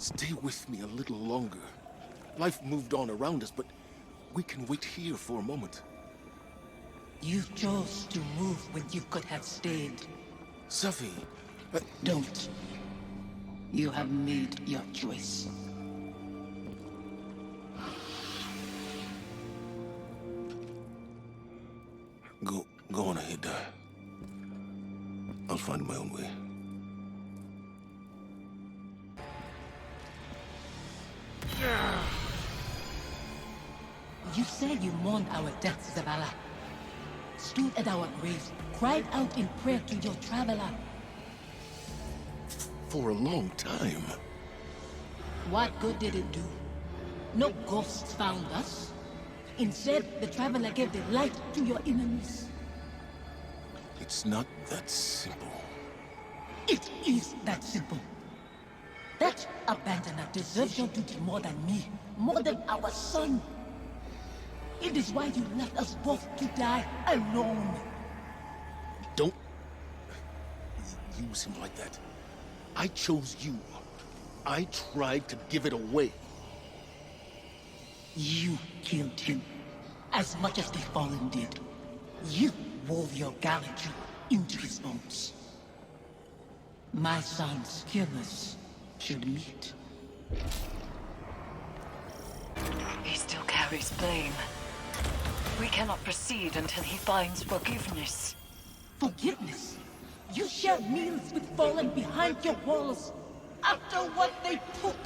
Stay with me a little longer. Life moved on around us, but we can wait here for a moment. You chose to move when you could have stayed. Safi, Don't. You have made your choice. Go on ahead. I'll find my own way. You said you mourned our deaths, Zavala. Stood at our graves, cried out in prayer to your traveler. For a long time. What good did it do? No ghosts found us. Instead, the traveler gave the light to your enemies. It's not that simple. It is that simple. That abandoner deserves your duty more than me, more than our son. It is why you left us both to die alone. Don't use him like that. I chose you. I tried to give it away. You killed him, as much as the Fallen did. You wove your gallantry into his bones. My son's killers should meet. He still carries blame. We cannot proceed until he finds forgiveness. Forgiveness? You shared meals with Fallen behind your walls, after what they took.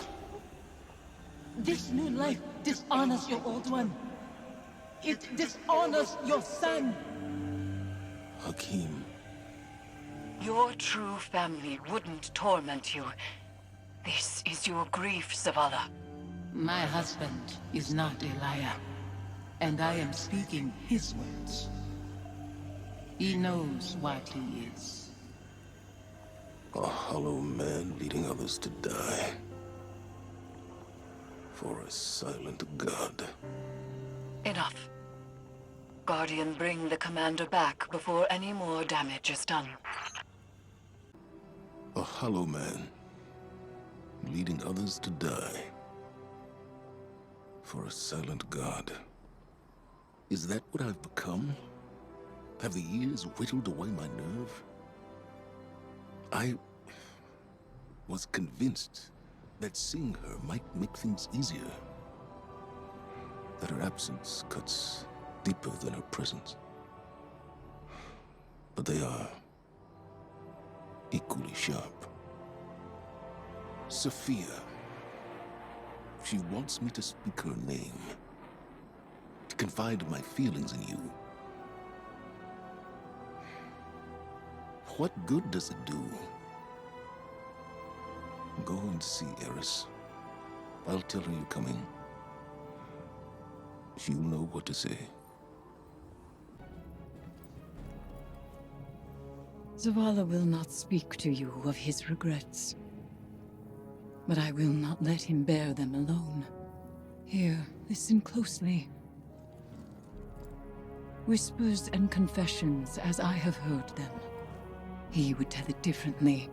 This new life dishonors your old one. It dishonors your son. Hakim. Your true family wouldn't torment you. This is your grief, Zavala. My husband is not a liar, and I am speaking his words. He knows what he is. A hollow man leading others to die. For a silent god. Enough. Guardian, bring the commander back before any more damage is done. A hollow man leading others to die. For a silent god. Is that what I've become? Have the years whittled away my nerve? I was convinced that seeing her might make things easier. That her absence cuts deeper than her presence. But they are equally sharp. Sophia. She wants me to speak her name. To confide my feelings in you. What good does it do? Go and see Eris. I'll tell her you're coming. She'll know what to say. Zavala will not speak to you of his regrets. But I will not let him bear them alone. Here, listen closely. Whispers and confessions as I have heard them. He would tell it differently.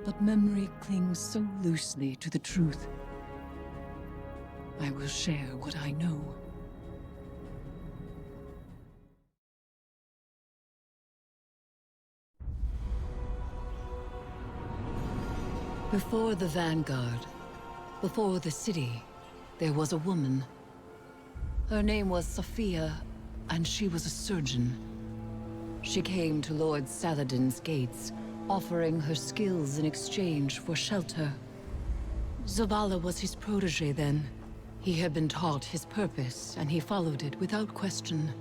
But memory clings so loosely to the truth. I will share what I know. Before the Vanguard, before the city, there was a woman. Her name was Sophia, and she was a surgeon. She came to Lord Saladin's gates, offering her skills in exchange for shelter. Zavala was his protege then. He had been taught his purpose, and he followed it without question.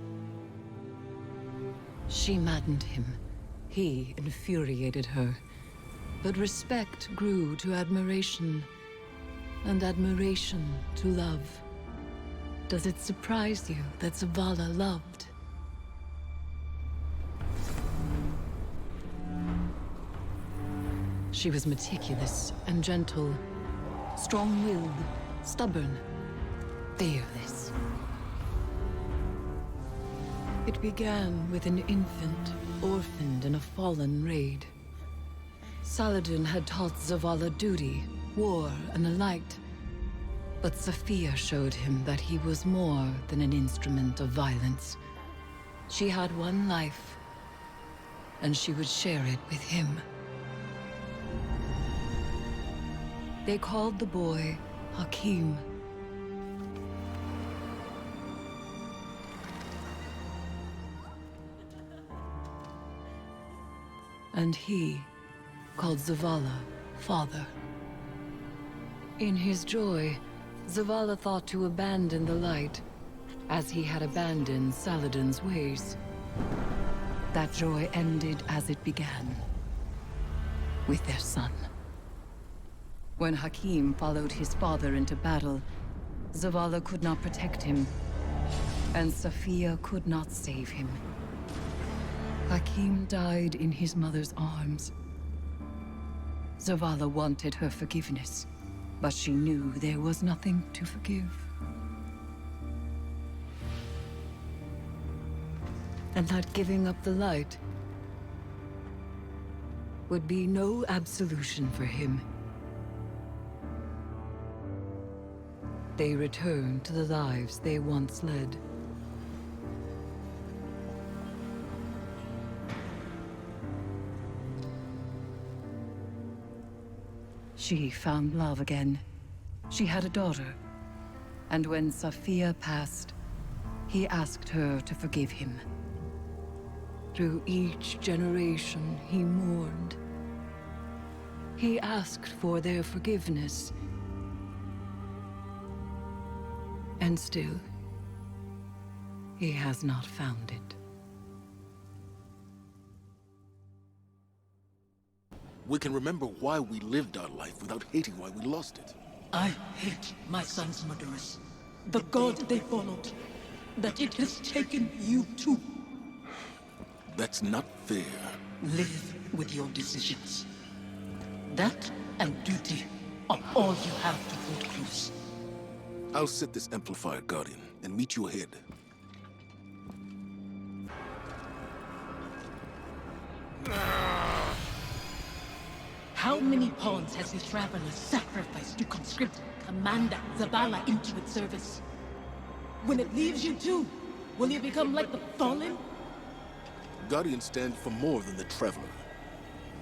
She maddened him. He infuriated her. But respect grew to admiration, and admiration to love. Does it surprise you that Zavala loved? She was meticulous and gentle, strong-willed, stubborn, fearless. It began with an infant, orphaned in a fallen raid. Saladin had taught Zavala duty, war and the light. But Sophia showed him that he was more than an instrument of violence. She had one life, and she would share it with him. They called the boy Hakim. And he called Zavala father. In his joy, Zavala thought to abandon the light, as he had abandoned Saladin's ways. That joy ended as it began, with their son. When Hakim followed his father into battle, Zavala could not protect him, and Sophia could not save him. Hakim died in his mother's arms. Zavala wanted her forgiveness, but she knew there was nothing to forgive. And that giving up the light would be no absolution for him. They returned to the lives they once led. She found love again. She had a daughter. And when Sophia passed, he asked her to forgive him. Through each generation, he mourned. He asked for their forgiveness. And still, he has not found it. We can remember why we lived our life without hating why we lost it. I hate my son's murderers. The god they followed. That it has taken you too. That's not fair. Live with your decisions. That and duty are all you have to hold close. I'll set this amplifier, Guardian, and meet you ahead. How many pawns has the Traveler sacrificed to conscript Commander Zavala into its service? When it leaves you too, will you become like the Fallen? Guardians stand for more than the Traveler.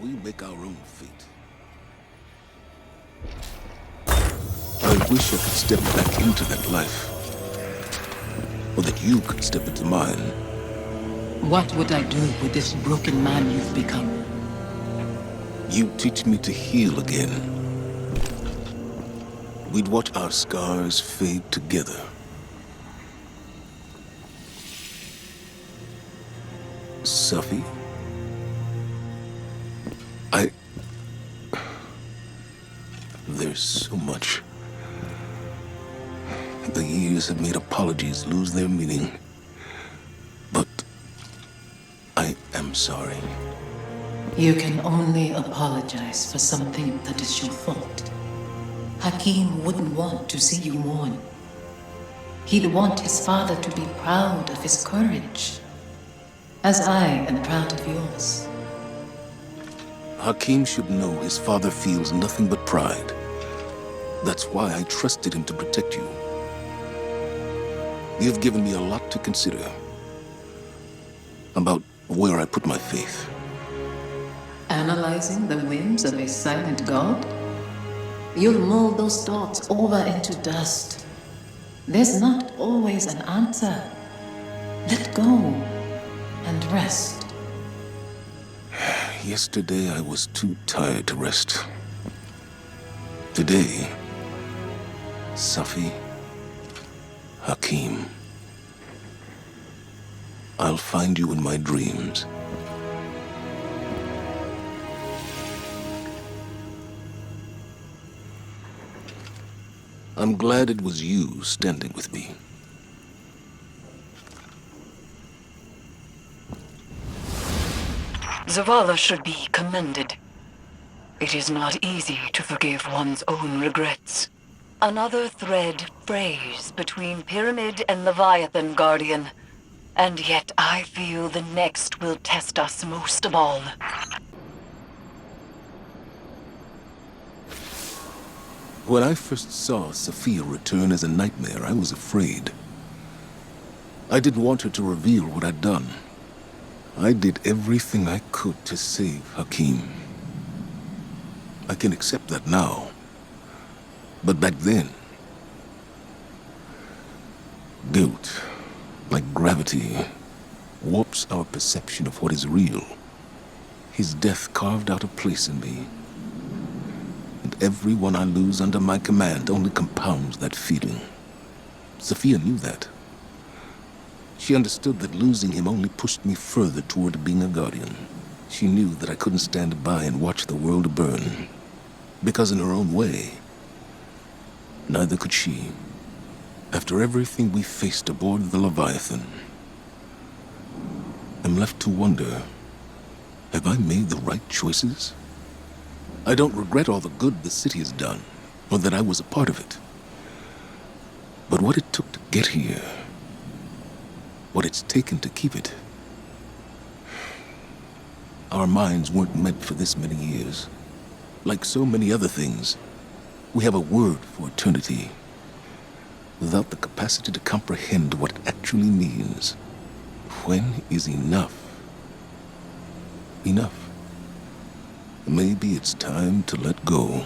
We make our own fate. I wish I could step back into that life. Or that you could step into mine. What would I do with this broken man you've become? You teach me to heal again. We'd watch our scars fade together. Sophie? There's so much. The years have made apologies lose their meaning. But I am sorry. You can only apologize for something that is your fault. Hakim wouldn't want to see you mourn. He'd want his father to be proud of his courage, as I am proud of yours. Hakim should know his father feels nothing but pride. That's why I trusted him to protect you. You've given me a lot to consider about where I put my faith. Analyzing the whims of a silent god? You'll mold those thoughts over into dust. There's not always an answer. Let go and rest. Yesterday I was too tired to rest. Today, Safi, Hakim, I'll find you in my dreams. I'm glad it was you standing with me. Zavala should be commended. It is not easy to forgive one's own regrets. Another thread frays between Pyramid and Leviathan, Guardian. And yet I feel the next will test us most of all. When I first saw Sophia return as a nightmare, I was afraid. I didn't want her to reveal what I'd done. I did everything I could to save Hakim. I can accept that now. But back then, guilt, like gravity, warps our perception of what is real. His death carved out a place in me. And everyone I lose under my command only compounds that feeling. Sophia knew that. She understood that losing him only pushed me further toward being a guardian. She knew that I couldn't stand by and watch the world burn. Because in her own way, neither could she. After everything we faced aboard the Leviathan, I'm left to wonder, have I made the right choices? I don't regret all the good the city has done, or that I was a part of it. But what it took to get here, what it's taken to keep it. Our minds weren't meant for this many years. Like so many other things, we have a word for eternity, without the capacity to comprehend what it actually means. When is enough? Enough. Maybe it's time to let go.